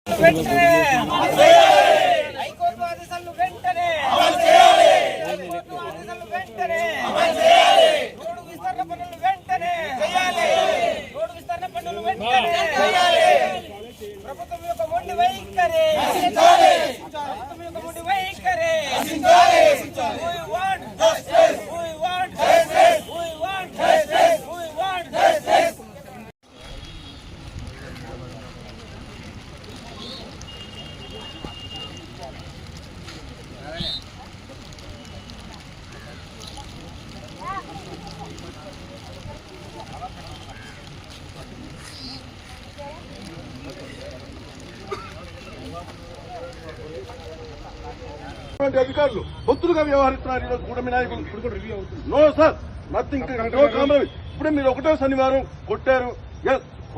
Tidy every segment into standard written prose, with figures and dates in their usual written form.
High court ఆదేశాలను వెంటనే high court ఆదేశాలను వెంటనే రోడ్డు విస్తరణ పనులు వెంటనే రోడ్డు విస్తరణ పనులు వెంటనే ప్రభుత్వం యొక్క మొండి వైఖరి ప్రభుత్వం యొక్క మొండి వైఖరి We want justice. We want justice. We want justice. We want justice. అధికారులు బొత్తులుగా వ్యవహరిస్తున్నారు. ఈరోజు కూటమి నాయకులు no sir nothing no compromise. ఇప్పుడే మీరు ఒకటో శనివారం కొట్టారు,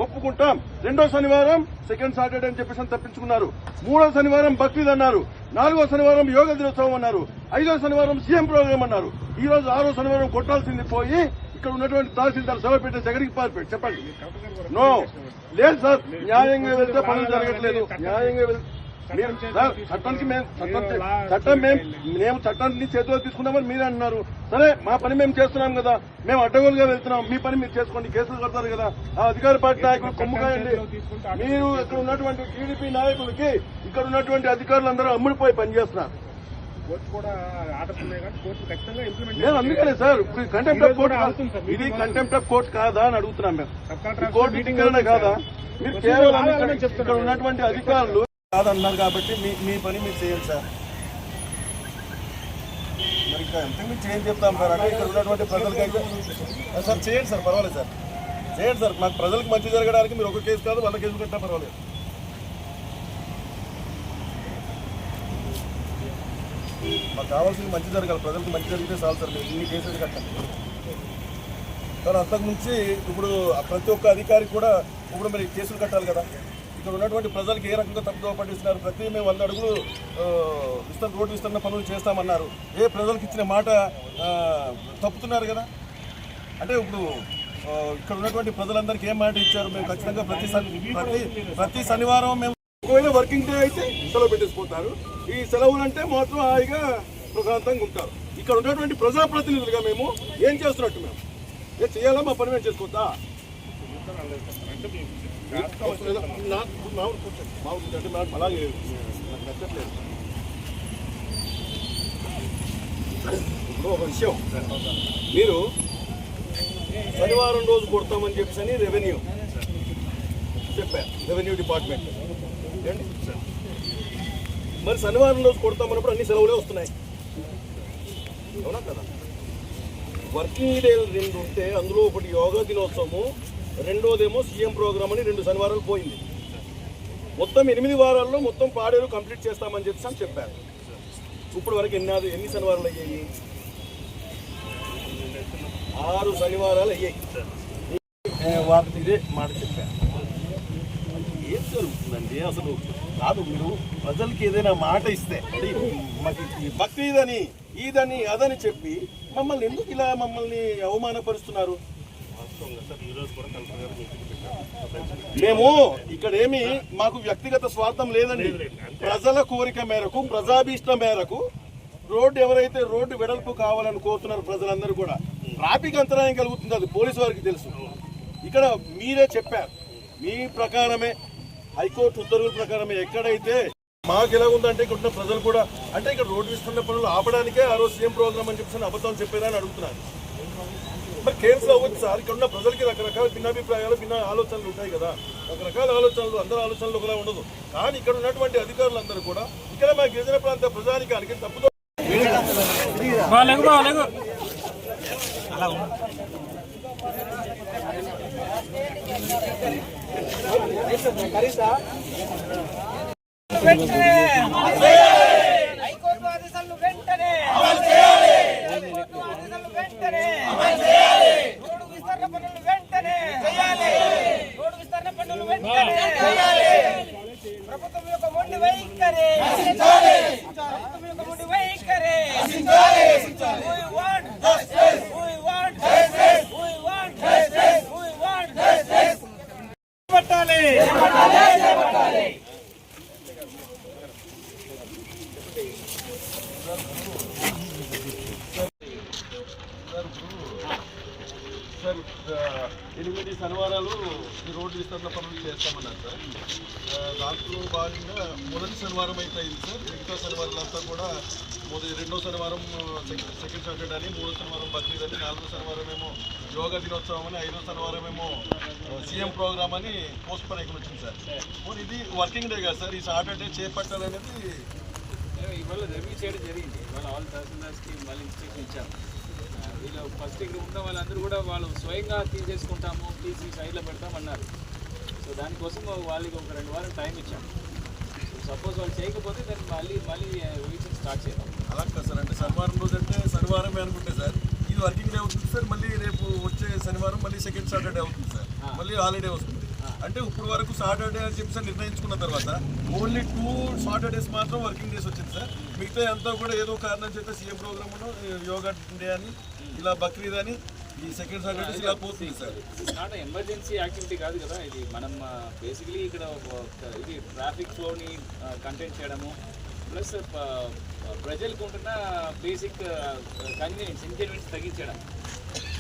ఒప్పుకుంటాం. రెండో శనివారం సెకండ్ సాటర్డే అని చెప్పేసి తప్పించుకున్నారు. మూడో శనివారం బక్రీద్ అన్నారు. నాలుగో శనివారం యోగ దినోత్సవం అన్నారు. ఐదో శనివారం సీఎం ప్రోగ్రాం అన్నారు. ఈ రోజు ఆరో శనివారం కొట్టాల్సింది పోయి ఇక్కడ ఉన్నటువంటి తహసీల్దార్ సభపేట జగడికి పారిపోయి చెప్పండి. నో లేదు సార్, న్యాయంగా వెళ్తే పనులు జరగట్లేదు. న్యాయంగా వెళ్తే చట్టానికి మేము చట్టాన్ని చేతిలో తీసుకున్నామని మీరే అంటున్నారు. సరే మా పని మేము చేస్తున్నాం కదా, మేము అడ్డగోలుగా వెళ్తున్నాం. మీ పని మీరు చేసుకోండి, కేసులు కడతారు కదా. ఆ అధికార పార్టీ నాయకులు కొమ్ముకాయండి. మీరు ఇక్కడ ఉన్నటువంటి టీడీపీ నాయకులకి ఇక్కడ ఉన్నటువంటి అధికారులందరూ అమ్ముడిపోయి పనిచేస్తున్నారు. నేను అందుకనే సార్ ఇప్పుడు కంటెంప్ట్ ఆఫ్ కోర్టు, ఇది కంటెంప్ట్ ఆఫ్ కోర్టు కాదా అని అడుగుతున్నాం. మేము కోర్టు మీటింగ్ కాదా? మీరు కేవలం ఇక్కడ ఉన్నటువంటి అధికారులు కాదన్నారు కాబట్టి మీ పని మీరు చేయండి సార్. మరి ఇంకా ఎంత మీరు చేయండి చెప్తాం సార్. అంటే ఇక్కడ ఉన్నటువంటి ప్రజలకైతే సార్ చేయండి సార్, పర్వాలేదు సార్, చేయండి సార్. మాకు ప్రజలకు మంచి జరగడానికి మీరు ఒక కేసు కాదు 100 కేసులు కట్టినా పర్వాలేదు. మాకు కావాల్సింది మంచి జరగాలి, ప్రజలకు మంచి జరిగితే చాలు సార్. మీరు ఇన్ని కేసులు కట్టండి సార్. అంతకుమించి ఇప్పుడు ప్రతి ఒక్క అధికారికి కూడా ఇప్పుడు మీరు కేసులు కట్టాలి కదా. ఇక్కడ ఉన్నటువంటి ప్రజలకు ఏ రకంగా తప్పుదోవ పట్టిస్తున్నారు. ప్రతి మేము 100 అడుగులు రోడ్డు విస్తరణ పనులు చేస్తామన్నారు. ప్రజలకు ఇచ్చిన మాట తప్పుతున్నారు కదా. అంటే ఇప్పుడు ఇక్కడ ఉన్నటువంటి ప్రజలందరికీ ఏం మాట ఇచ్చారు? మేము ఖచ్చితంగా ప్రతి శనివారం మేము ఒకవేళ వర్కింగ్ డే అయితే సెలవు పెట్టేసిపోతారు. ఈ సెలవులు అంటే మాత్రం హాయిగా ప్రశాంతంగా ఉంటారు. ఇక్కడ ఉన్నటువంటి ప్రజాప్రతినిధులుగా మేము ఏం చేస్తున్నట్టు? మేము ఏం చేయాలా? మా పని మేము చేసుకోవద్దా? అలాగే నాకు నచ్చట్లేదు. ఇప్పుడు ఒక విషయం, మీరు శనివారం రోజు కొడతామని చెప్పేసి రెవెన్యూ చెప్పారు, రెవెన్యూ డిపార్ట్మెంట్. మరి శనివారం రోజు కొడతామన్నప్పుడు అన్ని సెలవులే వస్తున్నాయి, అవునా కదా? వర్కింగ్ డేలు 2 ఉంటే అందులో ఒకటి యోగా దినోత్సవము, రెండోదేమో సీఎం ప్రోగ్రామ్ అని 2 శనివారాలు పోయింది. మొత్తం 8 వారాల్లో మొత్తం పాడేరు కంప్లీట్ చేస్తామని చెప్పి చెప్పారు. ఇప్పుడు వరకు ఎన్ని శనివారాలు అయ్యాయి? 6 శనివారాలు అయ్యాయి. వారికి ఇదే మాట చెప్పారు. ఏం జరుగుతుందండి అసలు? కాదు, మీరు ప్రజలకి ఏదైనా మాట ఇస్తే మాకు బక్రీదని ఈదని అదని చెప్పి మమ్మల్ని ఎందుకు ఇలా అవమానపరుస్తున్నారు? మేము ఇక్కడేమి మాకు వ్యక్తిగత స్వార్థం లేదండి. ప్రజల కోరిక మేరకు, ప్రజాభీష్టం మేరకు ఎవరైతే రోడ్డు వెడల్పు కావాలని కోరుతున్నారు ప్రజలందరూ కూడా, ట్రాఫిక్ అంతరాయం కలుగుతుంది, అది పోలీసు వారికి తెలుసు. ఇక్కడ మీరే చెప్పారు, మీ ప్రకారమే హైకోర్టు ఉత్తర్వుల ప్రకారమే ఎక్కడైతే మాకు ఎలా ఉందంటే ఇక్కడ ఉన్న ప్రజలు కూడా అంటే ఇక్కడ రోడ్డు విస్తరణ పనులు ఆపడానికే ఆ రోజు సీఎం ప్రోగ్రామ్ అని చెప్పి అబద్ధం చెప్పేదని అడుగుతున్నారు. మరి కేసులు అవ్వచ్చు సార్. ఇక్కడ ఉన్న ప్రజలకి రకరకాల భిన్నాభిప్రాయాలు, భిన్న ఆలోచనలు ఉంటాయి కదా. రకరకాల ఆలోచనలు, అందరి ఆలోచనలు ఒకలా ఉండదు. కానీ ఇక్కడ ఉన్నటువంటి అధికారులందరూ కూడా ఇక్కడ మా గిరిజన ప్రాంత ప్రజానికానికి తప్పుదో హైకోర్టు ఆదేశాలను వెంటనే రోడ్డు విస్తరణ పనులు వెంటనే ప్రభుత్వం యొక్క మొండి వైఖరి శనివారాలు ఈ రోడ్డు విస్తరణ పనులు చేస్తామన్నారు సార్. దాంట్లో భాగంగా మొదటి శనివారం అయితే అయింది సార్. మిగతా శనివారాలంతా కూడా రెండో శనివారం సెకండ్ సాటర్డే అని, మూడో శనివారం బక్రీద్ అని, నాలుగో శనివారం ఏమో యోగా దినోత్సవం అని, ఐదో శనివారం ఏమో సీఎం ప్రోగ్రామ్ అని పోస్ట్ పోన్ అయిపోయి వచ్చింది సార్. ఇది వర్కింగ్ డే కదా సార్, ఈ సాటర్డే చేపట్టాలనేది ఇవాళ రివ్యూ చేయడం జరిగింది. ఇవాళ ఆల్ తహసీల్దార్స్కి మళ్ళీ ఇన్స్ట్రక్షన్ ఇచ్చాము. వీళ్ళు ఫస్ట్ ఇక్కడ ఉన్న వాళ్ళందరూ కూడా వాళ్ళు స్వయంగా తీసేసుకుంటాము, తీసి సైడ్లో పెడతామన్నారు. సో దానికోసం వాళ్ళకి ఒక 2 వారం టైం ఇచ్చాము. సో సపోజ్ వాళ్ళు చేయకపోతే దాన్ని మళ్ళీ రివిజన్ స్టార్ట్ చేద్దాం. అలా కదా సార్, అంటే శనివారం రోజు అంటే శనివారమే అనుకుంటే సార్ ఇది వర్కింగ్ డే అవుతుంది సార్. మళ్ళీ రేపు వచ్చే శనివారం మళ్ళీ సెకండ్ సాటర్డే అవుతుంది సార్, మళ్ళీ హాలిడే వస్తుంది. అంటే ఇప్పుడు వరకు సాటర్డే అని చెప్పి సార్ నిర్ణయించుకున్న తర్వాత ఓన్లీ 2 సాటర్డేస్ మాత్రం వర్కింగ్ డేస్ వచ్చింది సార్. మిగతా అంతా కూడా ఏదో కారణం చేస్తే సీఎం ప్రోగ్రామ్లో యోగా డే అని, ఇలా బక్రీద్ అని, ఈ సెకండ్ సాటర్డేస్ ఇలా పోతుంది sir. It's not emergency activity కాదు కదా ఇది. మనం బేసికలీ ఇక్కడ ఇది ట్రాఫిక్ ఫ్లోని కంటైన్ చేయడము, ప్లస్ ప్రజలకు ఉంటున్న బేసిక్ ఇన్కన్వీనియన్స్ తగ్గించడం.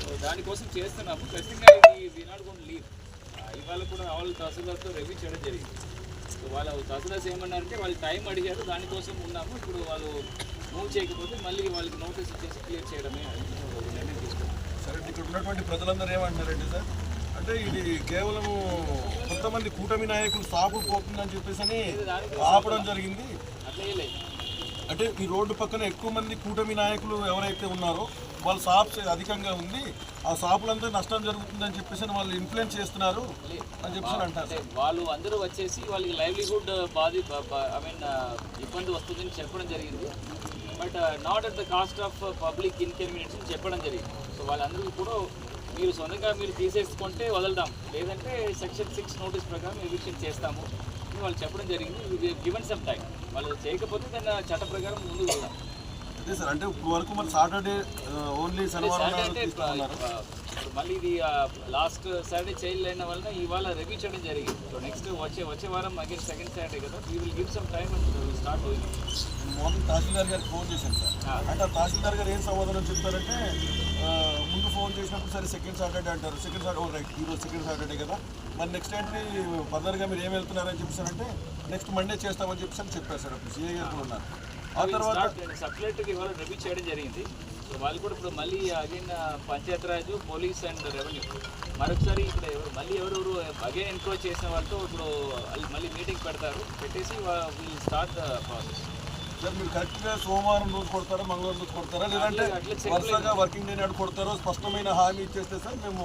సో దానికోసం చేస్తున్నాము. ఖచ్చితంగా ఇది వి నాట్ గోన్ లీవ్. ఇవాళ కూడా ఆల్ తహసీల్దార్తో రివ్యూ చేయడం జరిగింది. సో వాళ్ళ తహసీల్దార్స్ ఏమన్నారంటే వాళ్ళు టైం అడిగారు, దానికోసం ఉన్నాము. ఇప్పుడు వాళ్ళు మూవ్ చేయకపోతే మళ్ళీ వాళ్ళకి నోటీస్ ఇచ్చేసి క్లియర్ చేయడమే నిర్ణయం తీసుకున్నాం. సరే, ఇక్కడ ఉన్నటువంటి ప్రజలందరూ ఏమంటున్నారంటే సార్, అంటే ఇది కేవలం కొంతమంది కూటమి నాయకులు సాగులు పోతుందని చెప్పేసి ఆపడం జరిగింది. అట్లే లేదు, అంటే ఈ రోడ్డు పక్కన ఎక్కువ మంది కూటమి నాయకులు ఎవరైతే ఉన్నారో వాళ్ళ షాప్స్ అధికంగా ఉంది, ఆ షాపులంతా నష్టం జరుగుతుందని చెప్పేసి వాళ్ళు ఇన్ఫ్లుయెన్స్ చేస్తున్నారు అని చెప్పేసి అంటారు. వాళ్ళు అందరూ వచ్చేసి వాళ్ళకి లైవ్లీహుడ్ ఇబ్బంది వస్తుందని చెప్పడం జరిగింది. But not at the cost of public inconvenience అని చెప్పడం జరిగింది. సో వాళ్ళందరూ కూడా మీరు సొంతంగా మీరు తీసేసుకుంటే వదలదాం, లేదంటే సెక్షన్ 6 నోటీస్ ప్రకారం ఎవిక్షన్ చేస్తాము అని వాళ్ళు చెప్పడం జరిగింది. గివెన్ సమ్ టైం, వాళ్ళు చేయకపోతే దాన్ని చట్ట ప్రకారం ముందుకు వెళ్దాం. అదే సార్, అంటే ఇప్పుడు వరకు మరి సాటర్డే ఓన్లీ శనివారం మళ్ళీ ఇది లాస్ట్ సాటర్డే చేయలేన వలన ఇవాళ రివ్యూ చేయడం జరిగింది. సో నెక్స్ట్ వచ్చే వారం అగైన్ సెకండ్ సాటర్డే కదా, we will give some time and start doing. Morning tahsildar గారికి ఫోన్ చేశాను సార్. అంటే తహసీల్దార్ గారు ఏం సమాధానం చెప్తారంటే, ముందు ఫోన్ చేసినప్పుడు సరే సెకండ్ సాటర్డే అంటారు, సెకండ్ సాటర్డే రైట్, ఈరోజు సెకండ్ సాటర్డే కదా, మరి నెక్స్ట్ ఏంటి ఫర్దర్గా మీరు ఏం వెళ్తున్నారని చెప్పారంటే నెక్స్ట్ మండే చేస్తామని చెప్పారు సార్. అప్పుడు సిఐ గారు కూడా ఉన్నారు. ఆ తర్వాత సపరేట్గా ఇవాళ రివ్యూ చేయడం జరిగింది. సో వాళ్ళు కూడా ఇప్పుడు మళ్ళీ again Panchayati Raj, police and revenue మరొకసారి ఇక్కడ మళ్ళీ ఎవరెవరు అగైన్ ఎన్క్రోచ్ చేసిన వాళ్ళతో ఇప్పుడు మళ్ళీ మీటింగ్ పెడతారు, పెట్టేసి వీళ్ళు స్టార్ట్ ద ప్రాసెస్. సార్, మీరు కరెక్ట్గా సోమవారం రోజు కొడతారా, మంగళవారం రోజు కొడతారా, లేదంటే వరుసగా వర్కింగ్ డే నాడు కొడతారో స్పష్టమైన హామీ ఇచ్చేస్తే సార్ మేము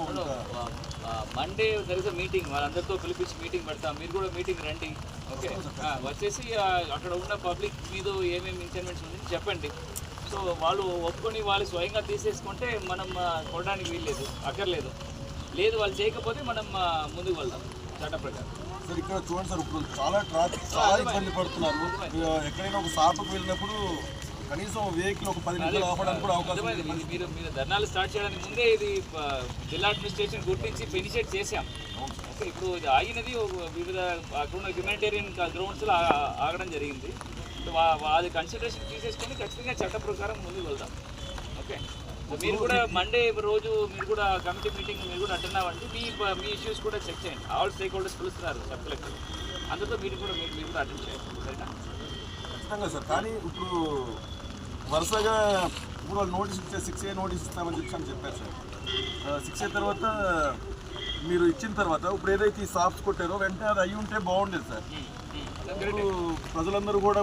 Monday there is a meeting, వాళ్ళందరితో పిలిపించి మీటింగ్ పెడతాం. మీరు కూడా మీటింగ్ రండి, ఓకే? వచ్చేసి అక్కడ ఉన్న పబ్లిక్ మీద ఏమేమి ఇన్కన్వీనియన్స్ ఉంది చెప్పండి. సో వాళ్ళు ఒప్పుకొని వాళ్ళు స్వయంగా తీసేసుకుంటే మనం కొనడానికి వీల్లేదు, అక్కర్లేదు. లేదు వాళ్ళు చేయకపోతే మనం ముందుకు వెళ్దాం చట్ట ప్రకారం. సార్, ఇక్కడ చూడండి సార్, ఇప్పుడు చాలా ట్రాఫిక్ చాలా ఇబ్బంది పడుతున్నారు. ఎక్కడైనా ఒక షాపుకి వెళ్ళినప్పుడు కనీసం వెహికల్ ఒక 10 నిమిషాలు ఆపడానికి కూడా అవకాశం లేదు. మీరు ధర్నాలు స్టార్ట్ చేయడానికి ముందే ఇది జిల్లా అడ్మినిస్ట్రేషన్ గుర్తించి ఇనిషియేట్ చేశాం. ఓకే, ఇప్పుడు ఇది ఆగినది వివిధ అక్కడ హ్యూమానిటేరియన్ గ్రౌండ్స్లో ఆగడం జరిగింది. అది కన్సిడరేషన్ తీసేసుకొని ఖచ్చితంగా చట్ట ప్రకారం ముందుకు వెళ్దాం. ఓకే, మీరు కూడా మండే రోజు మీరు కూడా కమిటీ మీటింగ్ మీరు కూడా అటెండ్ అవ్వండి. మీ ఇష్యూస్ కూడా చెక్ చేయండి. ఆల్ స్టేక్ హోల్డర్స్ పిలుస్తున్నారు సబ్ కలెక్టర్, అందరితో మీరు కూడా అటెండ్ చేయండి, సరేనా? ఖచ్చితంగా సార్. కానీ ఇప్పుడు వరుసగా ఇప్పుడు వాళ్ళు నోటీస్ ఇచ్చే 6A నోటీస్ ఇస్తామని చెప్పారు సార్. 6A తర్వాత మీరు ఇచ్చిన తర్వాత ఇప్పుడు ఏదైతే ఈ షాప్స్ కొట్టారో వెంటనే అది అయ్యి ఉంటే బాగుండేది సార్. ప్రజలందరూ కూడా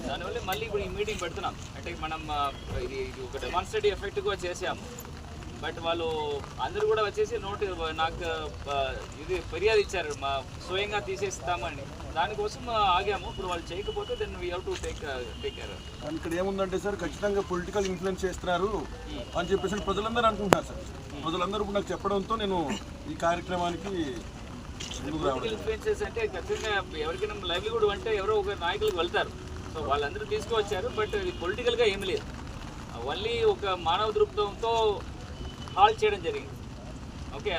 దానివల్ల మళ్ళీ ఇప్పుడు ఈ మీటింగ్ పెడుతున్నాం. అంటే మనం ఇది ఒక డెమాన్స్ట్రేటివ్ ఎఫెక్ట్గా చేసాము. బట్ వాళ్ళు అందరూ కూడా వచ్చేసి నాకు ఇది ఫిర్యాదు ఇచ్చారు, మా స్వయంగా తీసేస్తామని. దానికోసం ఆగాము. ఇప్పుడు వాళ్ళు చేయకపోతే then we have to take care. ఇక్కడ ఏముందంటే సార్, ఖచ్చితంగా పొలిటికల్ ఇన్ఫ్లుయెన్స్ చేస్తున్నారు అని చెప్పేసి ప్రజలందరూ అనుకుంటున్నారు సార్. ప్రజలందరూ నాకు చెప్పడంతో నేను ఈ కార్యక్రమానికి పొలిటికల్ ఇన్ఫ్లుయెన్సెస్ అంటే ఖచ్చితంగా ఎవరికైనా లైవ్లీహుడ్ అంటే ఎవరో ఒక నాయకులకు వెళ్తారు. సో వాళ్ళందరూ తీసుకువచ్చారు. బట్ ఇది పొలిటికల్గా ఏమి లేదు, ఓన్లీ ఒక మానవ దృక్పథంతో హాల్ చేయడం జరిగింది. ఓకే,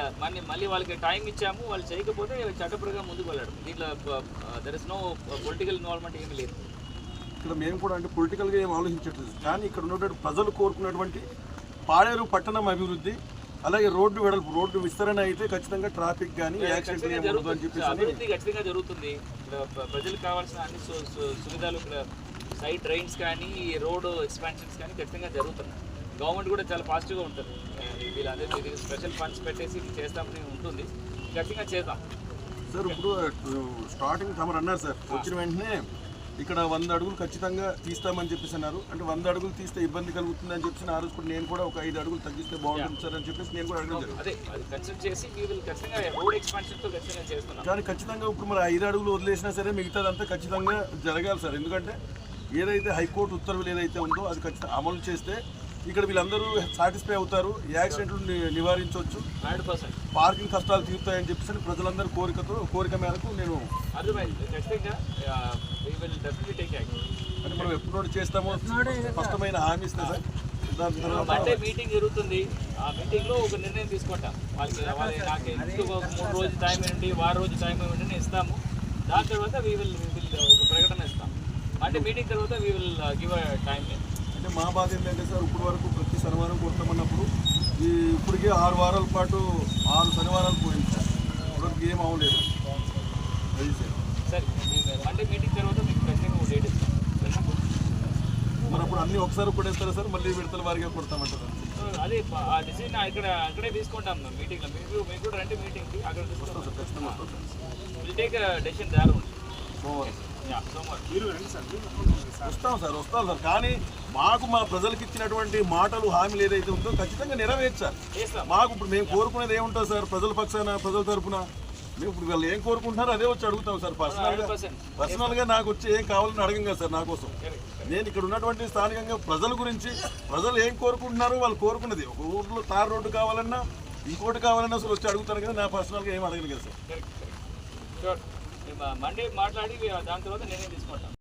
మళ్ళీ వాళ్ళకి టైం ఇచ్చాము, వాళ్ళు చేయకపోతే చట్టపరంగా ముందుకు వెళ్ళడం. దీంట్లో there is no political involvement ఏమీ లేదు. ఇక్కడ మేము కూడా అంటే పొలిటికల్గా ఏం ఆలోచించట్లేదు. కానీ ఇక్కడ ఉన్నటువంటి ప్రజలు కోరుకున్నటువంటి పాడేరు పట్టణం అభివృద్ధి, అలాగే రోడ్డు వెడల్పు, రోడ్డు విస్తరణ అయితే ఖచ్చితంగా ట్రాఫిక్ కానీ యాక్సిడెంట్ ఖచ్చితంగా ఏమవుతుందో అని జరుగుతుంది. చెప్పేసి అభివృద్ధి ఖచ్చితంగా జరుగుతుంది. ఇక్కడ ప్రజలకు కావాల్సిన అన్ని సువిధాలు ఇక్కడ సైడ్ డ్రైన్స్ కానీ రోడ్ ఎక్స్పాన్షన్స్ కానీ ఖచ్చితంగా జరుగుతున్నాయి. గవర్నమెంట్ కూడా చాలా పాజిటివ్గా ఉంటుంది. వీళ్ళందరూ స్పెషల్ ఫండ్స్ పెట్టేసి ఇది చేస్తామని ఉంటుంది. ఖచ్చితంగా చేద్దాం సార్. ఇప్పుడు స్టార్టింగ్ తమరు అన్నారు సార్, వచ్చిన వెంటనే ఇక్కడ 100 అడుగులు ఖచ్చితంగా తీస్తామని చెప్పేసి అన్నారు. అంటే 100 అడుగులు తీస్తే ఇబ్బంది కలుగుతుంది అని చెప్పేసి ఆ రోజు కూడా నేను కూడా ఒక 5 అడుగులు తగ్గిస్తే బాగుంటుంది సార్ అని చెప్పేసి నేను కూడా అడగడం జరిగింది. అదే అది కన్సిడర్ చేసి ఖచ్చితంగా రోడ్ ఎక్స్పాన్షన్తో ఖచ్చితంగా చేస్తున్నాం. కానీ ఖచ్చితంగా ఇప్పుడు మరి 5 అడుగులు వదిలేసినా సరే మిగతాదంతా ఖచ్చితంగా జరగాలి సార్. ఎందుకంటే ఏదైతే హైకోర్టు ఉత్తర్వులు ఏదైతే ఉందో అది ఖచ్చితంగా అమలు చేస్తే ఇక్కడ వీళ్ళందరూ సాటిస్ఫై అవుతారు, యాక్సిడెంట్లు నివారించవచ్చు, 100% పార్కింగ్ కష్టాలు తీరుతాయని చెప్పేసి ప్రజలందరూ కోరిక మేరకు నేను అర్థమైంది. ఖచ్చితంగా అంటే మనం ఎప్పుడు చేస్తామో స్పష్టమైన హామీ ఇస్తే సార్. దాని తర్వాత మండే మీటింగ్ జరుగుతుంది. ఆ మీటింగ్లో ఒక నిర్ణయం తీసుకుంటాం. వాళ్ళకి నాకు ఇంకొక 3 రోజులు టైం ఇవ్వండి, వారం రోజు టైం ఇవ్వండి ఇస్తాము. దాని తర్వాత వీ విల్ ఒక ప్రకటన ఇస్తాం. అంటే మీటింగ్ తర్వాత వీ విల్ గివ్ టైం. అంటే మా బాధ ఏంటంటే సార్, ఇప్పుడు వరకు ప్రతి శనివారం కొడతామన్నప్పుడు ఇప్పటికే 6 వారాల పాటు 6 శనివారాలు పోయింది సార్. ఇప్పటివరకు ఏం అవ్వలేదు. అది సార్ సరే మండే మీటింగ్ తర్వాత మీకు ఖచ్చితంగా ఒక డేట్ ఇస్తాం. మరి అప్పుడు అన్నీ ఒకసారి కొడేస్తారా సార్, మళ్ళీ విడతల వారిగా కొడతామంటారు? అదే ఆ డిసిజన్ అక్కడే తీసుకుంటాం మీటింగ్లో. మీకు కూడా రండి మీటింగ్కి, అక్కడ తీసుకుంటాం సార్. ఖచ్చితంగా విల్ టేక్ డెసిషన్ దారు వస్తాం సార్. కానీ మాకు మా ప్రజలకు ఇచ్చినటువంటి మాటలు హామీలు ఏదైతే ఉందో ఖచ్చితంగా నెరవేర్చాలి. మాకు ఇప్పుడు మేము కోరుకునేది ఏముంటుంది సార్, ప్రజల పక్షాన ప్రజల తరపున మేము ఇప్పుడు వాళ్ళు ఏం కోరుకుంటున్నారో అదే వచ్చి అడుగుతాం సార్. పర్సనల్గా నాకు వచ్చి ఏం కావాలని అడగం కదా సార్. నా కోసం నేను ఇక్కడ ఉన్నటువంటి స్థానికంగా ప్రజల గురించి, ప్రజలు ఏం కోరుకుంటున్నారో వాళ్ళు కోరుకున్నది. ఒక ఊర్లో తార్ రోడ్డు కావాలన్నా ఇంకోటి కావాలన్నా అసలు వచ్చి అడుగుతాను కదా. నా పర్సనల్గా ఏం అడగను కదా సార్. మండే మాట్లాడి దాని తర్వాత నిర్ణయం తీసుకుంటాం.